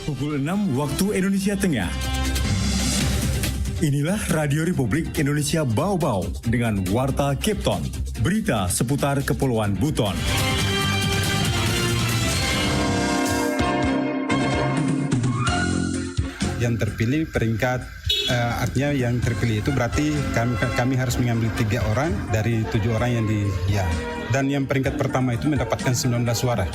Pukul 6 waktu Indonesia Tengah. Inilah Radio Republik Indonesia Bau-Bau dengan Warta Kepton. Berita seputar Kepulauan Buton. Yang terpilih peringkat, artinya yang terpilih itu berarti kami harus mengambil 3 orang dari 7 orang yang dan yang peringkat pertama itu mendapatkan 19 suara.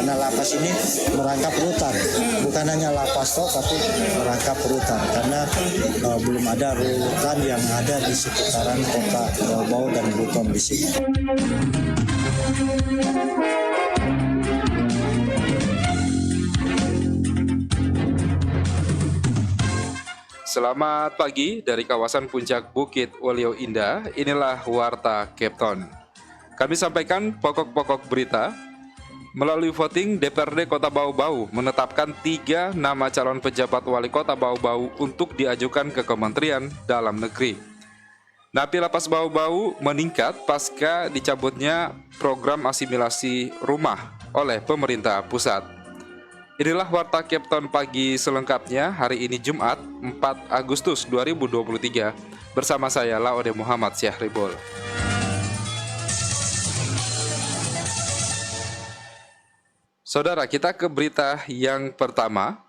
Karena lapas ini merangkap rutan, bukan hanya lapas toh, tapi merangkap rutan. Karena belum ada rutan yang ada di sekitaran kota Bau-Bau dan Buton di sini. Selamat pagi dari kawasan puncak Bukit Waluyo Indah, inilah Warta Kepton. Kami sampaikan pokok-pokok berita. Melalui voting, DPRD Kota Bau-Bau menetapkan 3 nama calon pejabat wali kota Bau-Bau untuk diajukan ke Kementerian Dalam Negeri. Napi lapas Bau-Bau meningkat pasca dicabutnya program asimilasi rumah oleh pemerintah pusat. Inilah Warta Kepton pagi selengkapnya hari ini Jumat 4 Agustus 2023 bersama saya Laode Muhammad Syahribul. Saudara, kita ke berita yang pertama.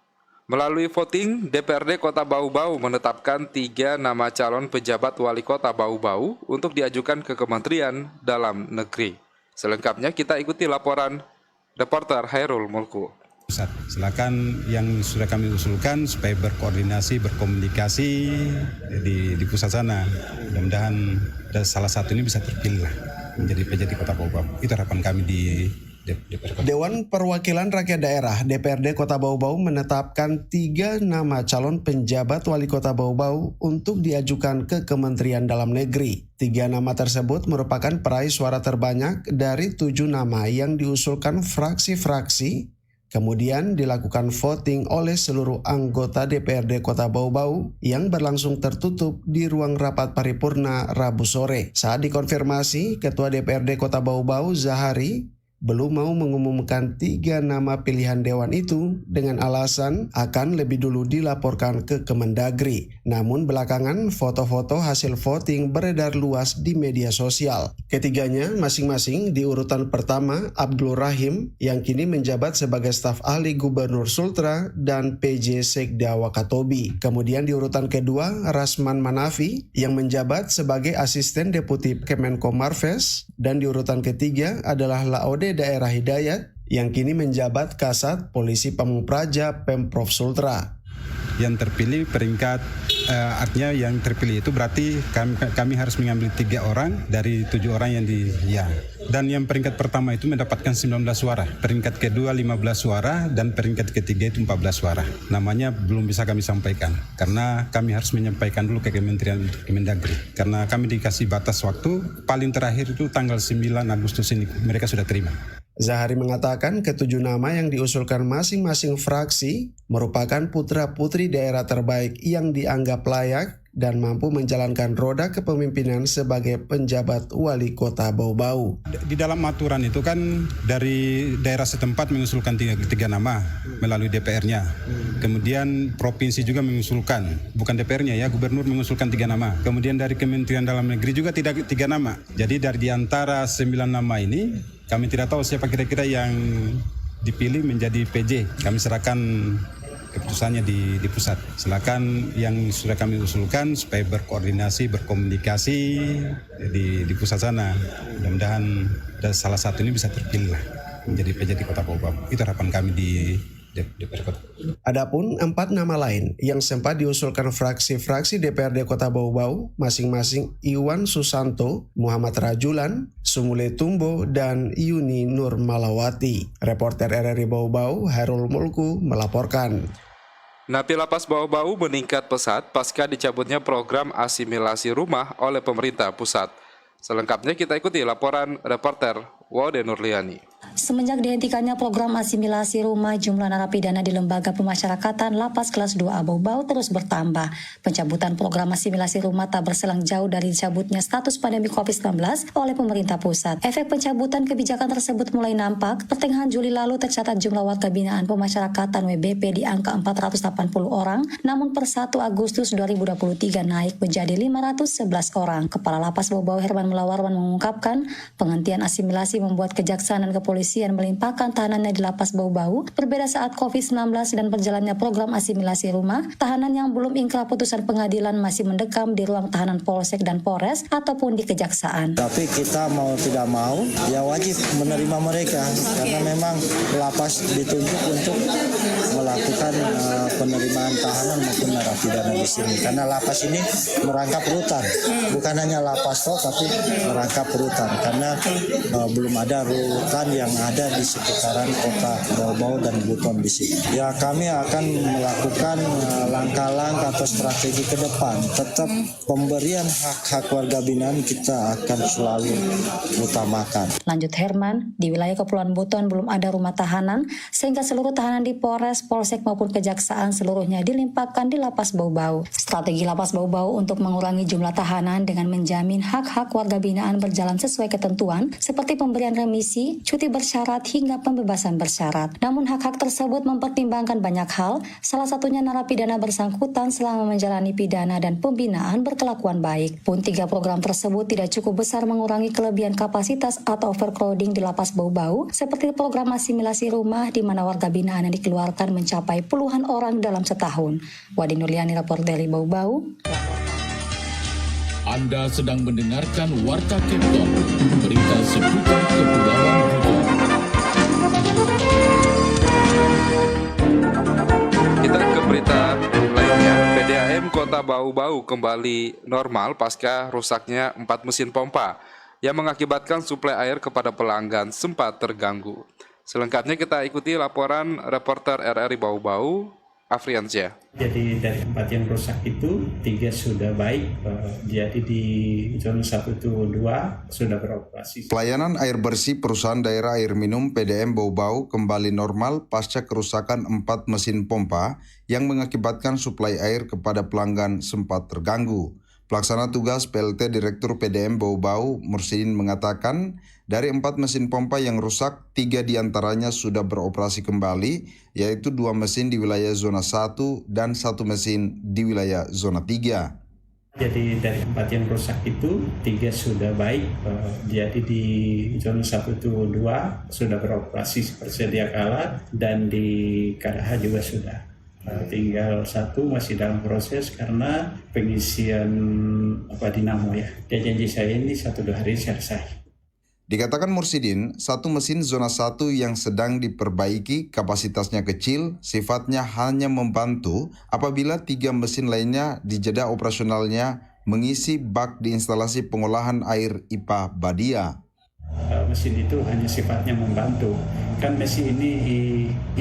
Melalui voting, DPRD Kota Bau-Bau menetapkan 3 nama calon pejabat wali kota Bau-Bau untuk diajukan ke Kementerian Dalam Negeri. Selengkapnya kita ikuti laporan reporter Hairul Mulku. Silakan yang sudah kami usulkan supaya berkoordinasi, berkomunikasi di pusat sana. Mudah-mudahan salah satu ini bisa terpilih menjadi PJ di Kota Bau-Bau. Itu harapan kami di DPRD. Dewan Perwakilan Rakyat Daerah DPRD Kota Bau-Bau menetapkan 3 nama calon penjabat wali kota Bau-Bau untuk diajukan ke Kementerian Dalam Negeri. 3 nama tersebut merupakan peraih suara terbanyak dari 7 nama yang diusulkan fraksi-fraksi. Kemudian dilakukan voting oleh seluruh anggota DPRD Kota Bau-Bau yang berlangsung tertutup di ruang rapat paripurna Rabu sore. Saat dikonfirmasi, Ketua DPRD Kota Bau-Bau Zahari belum mau mengumumkan 3 nama pilihan dewan itu dengan alasan akan lebih dulu dilaporkan ke Kemendagri. Namun belakangan foto-foto hasil voting beredar luas di media sosial. Ketiganya masing-masing di urutan pertama Abdul Rahim yang kini menjabat sebagai staf ahli Gubernur Sultra dan PJ Sekda Wakatobi. Kemudian di urutan kedua Rasman Manafi yang menjabat sebagai asisten deputi Kemenko Marves, dan di urutan ketiga adalah Laode Daerah Hidayat yang kini menjabat Kasat Polisi Pamung Praja Pemprov Sultra. Yang terpilih peringkat, artinya yang terpilih itu berarti kami harus mengambil 3 orang dari 7 orang yang dan yang peringkat pertama itu mendapatkan 19 suara, peringkat kedua 15 suara, dan peringkat ketiga itu 14 suara. Namanya belum bisa kami sampaikan karena kami harus menyampaikan dulu ke Kementerian Kemendagri karena kami dikasih batas waktu paling terakhir itu tanggal 9 Agustus ini mereka sudah terima. Zahari mengatakan ke-7 nama yang diusulkan masing-masing fraksi merupakan putra-putri daerah terbaik yang dianggap layak dan mampu menjalankan roda kepemimpinan sebagai penjabat wali kota Bau-Bau. Di dalam aturan itu kan dari daerah setempat mengusulkan 3 nama melalui DPR-nya. Kemudian provinsi juga mengusulkan, bukan DPR-nya ya, gubernur mengusulkan 3 nama. Kemudian dari Kementerian Dalam Negeri juga 3 nama. Jadi di antara 9 nama ini, kami tidak tahu siapa kira-kira yang dipilih menjadi PJ. Kami serahkan keputusannya di pusat. Silakan yang sudah kami usulkan supaya berkoordinasi, berkomunikasi di pusat sana. Mudah-mudahan salah satu ini bisa terpilih menjadi PJ di Kota Bau-Bau. Itu harapan kami di DPRD. Adapun 4 nama lain yang sempat diusulkan fraksi-fraksi DPRD Kota Bau-Bau masing-masing Iwan Susanto, Muhammad Rajulan, Sumule Tumbo, dan Yuni Nur Malawati. Reporter RRI Bau-Bau Hairul Mulku melaporkan. Napi lapas Bau-Bau meningkat pesat pasca dicabutnya program asimilasi rumah oleh pemerintah pusat. Selengkapnya kita ikuti laporan reporter Wode Nurliani. Semenjak dihentikannya program asimilasi rumah, jumlah narapidana di Lembaga Pemasyarakatan Lapas Kelas 2A Bau-Bau terus bertambah. Pencabutan program asimilasi rumah tak berselang jauh dari dicabutnya status pandemi COVID-19 oleh pemerintah pusat. Efek pencabutan kebijakan tersebut mulai nampak. Pertengahan Juli lalu tercatat jumlah warga binaan pemasyarakatan WBP di angka 480 orang, namun per 1 Agustus 2023 naik menjadi 511 orang. Kepala Lapas Bau-Bau Herman Mulawarman mengungkapkan, penghentian asimilasi membuat kejaksaan dan kepolisian melimpahkan tahanannya di Lapas Bau-Bau. Berbeda saat COVID-19 dan berjalannya program asimilasi rumah, tahanan yang belum ingkrah putusan pengadilan masih mendekam di ruang tahanan Polsek dan Polres ataupun di kejaksaan. Tapi kita mau tidak mau, ya wajib menerima mereka karena memang lapas ditunjuk untuk melakukan penerimaan tahanan maupun narapidana di sini. Karena lapas ini merangkap rutan, bukan hanya lapas toh, tapi merangkap rutan karena belum ada rutan yang ada di sekitaran kota Bau-Bau dan Buton di sini. Ya kami akan melakukan langkah-langkah atau strategi ke depan. Tetap pemberian hak-hak warga binaan kita akan selalu utamakan. Lanjut Herman, di wilayah Kepulauan Buton belum ada rumah tahanan, sehingga seluruh tahanan di Polres, Polsek maupun kejaksaan seluruhnya dilimpahkan di Lapas Bau-Bau. Strategi Lapas Bau-Bau untuk mengurangi jumlah tahanan dengan menjamin hak-hak warga binaan berjalan sesuai ketentuan, seperti pemberian remisi, cuti bersyarat hingga pembebasan bersyarat. Namun hak-hak tersebut mempertimbangkan banyak hal, salah satunya narapidana bersangkutan selama menjalani pidana dan pembinaan berkelakuan baik. Pun 3 program tersebut tidak cukup besar mengurangi kelebihan kapasitas atau overcrowding di Lapas Bau-Bau, seperti program asimilasi rumah di mana warga binaan yang dikeluarkan mencapai puluhan orang dalam setahun. Wadi Nurliani, rapor dari Bau-Bau. Anda sedang mendengarkan Warta Kepton, berita seputar Kepulauan Buton. Kita ke berita lainnya. PDAM Kota Bau-Bau kembali normal pasca rusaknya 4 mesin pompa yang mengakibatkan suplai air kepada pelanggan sempat terganggu. Selengkapnya kita ikuti laporan reporter RRI Bau-Bau, Afriansyah. Jadi dari 4 yang rusak itu 3 sudah baik, jadi di zona 1 itu 2 sudah beroperasi. Pelayanan air bersih perusahaan daerah air minum PDM Bau-Bau kembali normal pasca kerusakan 4 mesin pompa yang mengakibatkan suplai air kepada pelanggan sempat terganggu. Pelaksana tugas PLT Direktur PDM Bau-Bau Mursidin mengatakan, dari 4 mesin pompa yang rusak, 3 diantaranya sudah beroperasi kembali, yaitu 2 mesin di wilayah zona 1 dan 1 mesin di wilayah zona 3. Jadi dari 4 yang rusak itu 3 sudah baik, jadi di zona 1 itu 2 sudah beroperasi seperti sedia kala dan di Karaha juga sudah. Tinggal 1 masih dalam proses karena pengisian dinamo ya. Dia janji saya ini 1-2 hari selesai. Dikatakan Mursidin, 1 mesin zona 1 yang sedang diperbaiki kapasitasnya kecil, sifatnya hanya membantu apabila 3 mesin lainnya di jeda operasionalnya mengisi bak di instalasi pengolahan air IPA Badia. Mesin itu hanya sifatnya membantu. Kan mesin ini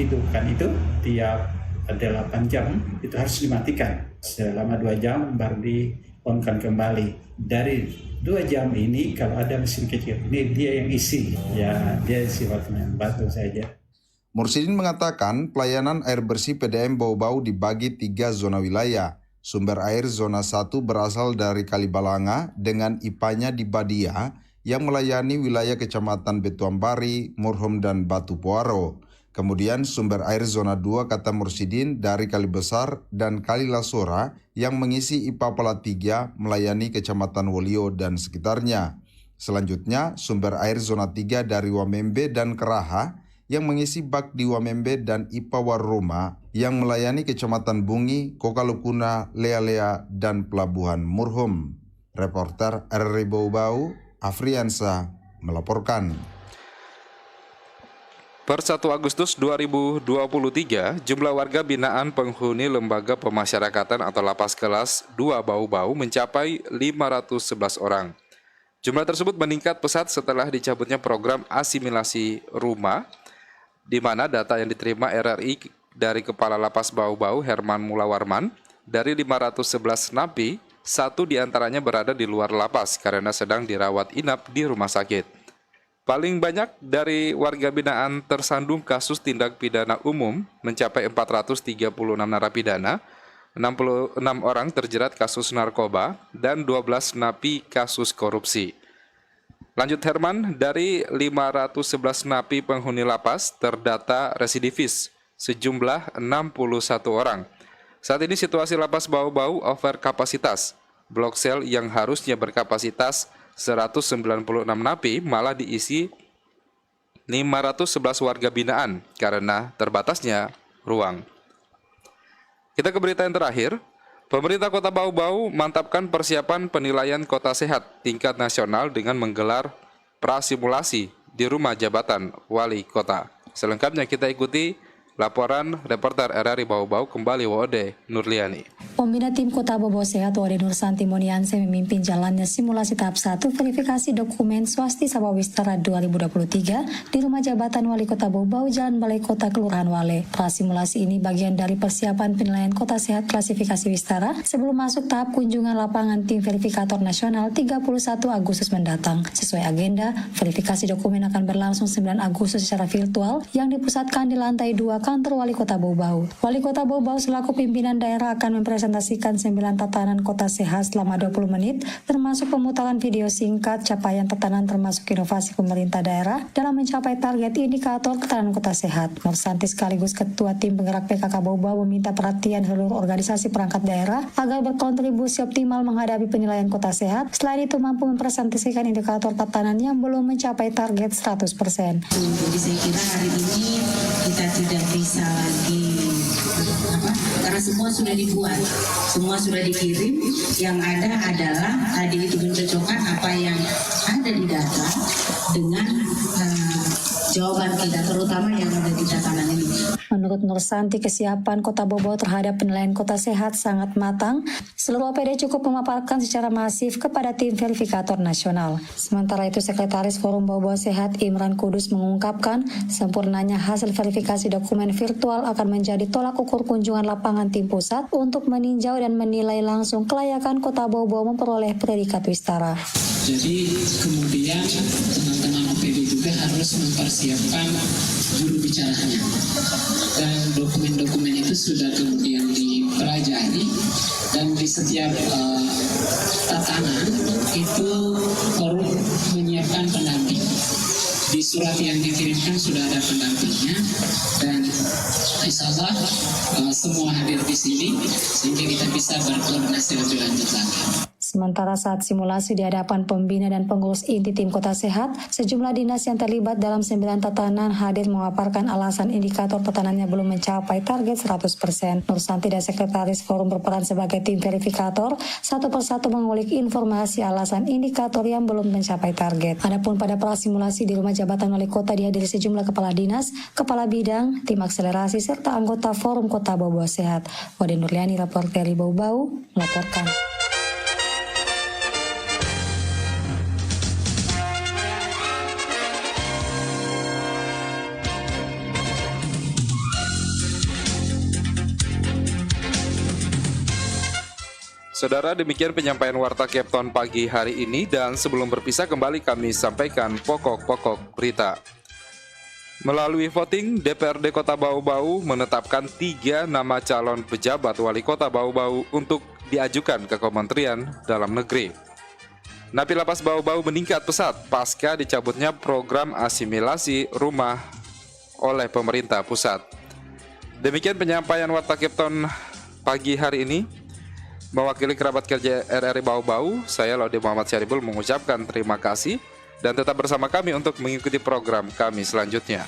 hidupkan itu tiap 8 jam itu harus dimatikan. Selama 2 jam baru di-on-kan kembali. Dari 2 jam ini kalau ada mesin kecil, ini dia yang isi. Ya, dia sifatnya membantu saja. Mursidin mengatakan pelayanan air bersih PDM Bau-Bau dibagi 3 zona wilayah. Sumber air zona 1 berasal dari Kalibalanga dengan IPA-nya di Badia yang melayani wilayah Kecamatan Betuambari, Murhum, dan Batu Puaro. Kemudian sumber air zona 2 kata Mursidin dari Kali Besar dan Kali Lasora yang mengisi IPA Pala 3 melayani Kecamatan Wolio dan sekitarnya. Selanjutnya sumber air zona 3 dari Wamembe dan Keraha yang mengisi bak di Wamembe dan IPA Warruma yang melayani Kecamatan Bungi, Kokalukuna, Lea-Lea, dan Pelabuhan Murhum. Reporter RRI Bau-Bau, Afriansa, melaporkan. Per 1 Agustus 2023, jumlah warga binaan penghuni Lembaga Pemasyarakatan atau Lapas Kelas 2 Bau-Bau mencapai 511 orang. Jumlah tersebut meningkat pesat setelah dicabutnya program asimilasi rumah, di mana data yang diterima RRI dari Kepala Lapas Bau-Bau Herman Mulawarman, dari 511 napi, 1 diantaranya berada di luar lapas karena sedang dirawat inap di rumah sakit. Paling banyak dari warga binaan tersandung kasus tindak pidana umum mencapai 436 narapidana, 66 orang terjerat kasus narkoba, dan 12 napi kasus korupsi. Lanjut Herman, dari 511 napi penghuni lapas terdata residivis sejumlah 61 orang. Saat ini situasi lapas Bau-Bau over kapasitas. Blok sel yang harusnya berkapasitas 196 napi malah diisi 511 warga binaan karena terbatasnya ruang. Kita ke berita yang terakhir. Pemerintah Kota Bau-Bau mantapkan persiapan penilaian kota sehat tingkat nasional dengan menggelar prasimulasi di rumah jabatan wali kota. Selengkapnya kita ikuti laporan reporter RRI Bau-Bau, kembali Wode Nurliani. Pembina tim Kota Bau-Bau Sehat Wode Nur Santi Monianse memimpin jalannya simulasi tahap 1 verifikasi dokumen Swasti Sabawistara 2023 di rumah jabatan Wali Kota Bau-Bau, Jalan Balai Kota, Kelurahan Wale. Prasimulasi ini bagian dari persiapan penilaian kota sehat klasifikasi Wistara sebelum masuk tahap kunjungan lapangan tim verifikator nasional 31 Agustus mendatang. Sesuai agenda, verifikasi dokumen akan berlangsung 9 Agustus secara virtual yang dipusatkan di lantai 2 kantor Wali Kota Bau-Bau. Wali Kota Bau-Bau selaku pimpinan daerah akan mempresentasikan 9 tatanan kota sehat selama 20 menit, termasuk pemutaran video singkat capaian tatanan termasuk inovasi pemerintah daerah dalam mencapai target indikator tatanan kota sehat. Nur Santi sekaligus Ketua Tim Penggerak PKK Bau-Bau meminta perhatian seluruh organisasi perangkat daerah agar berkontribusi optimal menghadapi penilaian kota sehat. Selain itu mampu mempresentasikan indikator tatanan yang belum mencapai target 100%. Jadi saya kira hari ini kita tidak bisa lagi karena semua sudah dibuat, semua sudah dikirim. Yang ada adalah tadi itu mencocokkan apa yang ada di data dengan jawaban kita, terutama yang ada di tatanan ini. Menurut Nur Santi, kesiapan Kota Bau-Bau terhadap penilaian kota sehat sangat matang. Seluruh OPD cukup memaparkan secara masif kepada tim verifikator nasional. Sementara itu, Sekretaris Forum Bau-Bau Sehat Imran Kudus mengungkapkan sempurnanya hasil verifikasi dokumen virtual akan menjadi tolak ukur kunjungan lapangan tim pusat untuk meninjau dan menilai langsung kelayakan Kota Bau-Bau memperoleh predikat Wistara. Jadi kemudian teman-teman OPD juga harus mempersiapkan juru bicaranya, dan dokumen-dokumen itu sudah kemudian dipelajari, dan di setiap tatanan itu forum menyiapkan pendamping. Di surat yang dikirimkan sudah ada pendampingnya, dan insya Allah semua hadir di sini sehingga kita bisa berkoordinasi lebih lanjut lagi. Sementara saat simulasi di hadapan pembina dan pengurus inti tim Kota Sehat, sejumlah dinas yang terlibat dalam 9 tatanan hadir memaparkan alasan indikator tatanannya belum mencapai target 100%. Nur Santi dan Sekretaris Forum berperan sebagai tim verifikator, satu persatu mengulik informasi alasan indikator yang belum mencapai target. Adapun pada prasimulasi di rumah jabatan Wali Kota dihadiri sejumlah kepala dinas, kepala bidang, tim akselerasi, serta anggota Forum Kota Bau-Bau Sehat. Wode Nurliani, reporter Bau-Bau, melaporkan. Saudara, demikian penyampaian Warta Kepton pagi hari ini, dan sebelum berpisah kembali kami sampaikan pokok-pokok berita. Melalui voting, DPRD Kota Bau-Bau menetapkan 3 nama calon pejabat Wali Kota Bau-Bau untuk diajukan ke Kementerian Dalam Negeri. Napi lapas Bau-Bau meningkat pesat pasca dicabutnya program asimilasi rumah oleh pemerintah pusat. Demikian penyampaian Warta Kepton pagi hari ini. Mewakili kerabat kerja RRI Bau-Bau, saya Laude Muhammad Syaribul mengucapkan terima kasih dan tetap bersama kami untuk mengikuti program kami selanjutnya.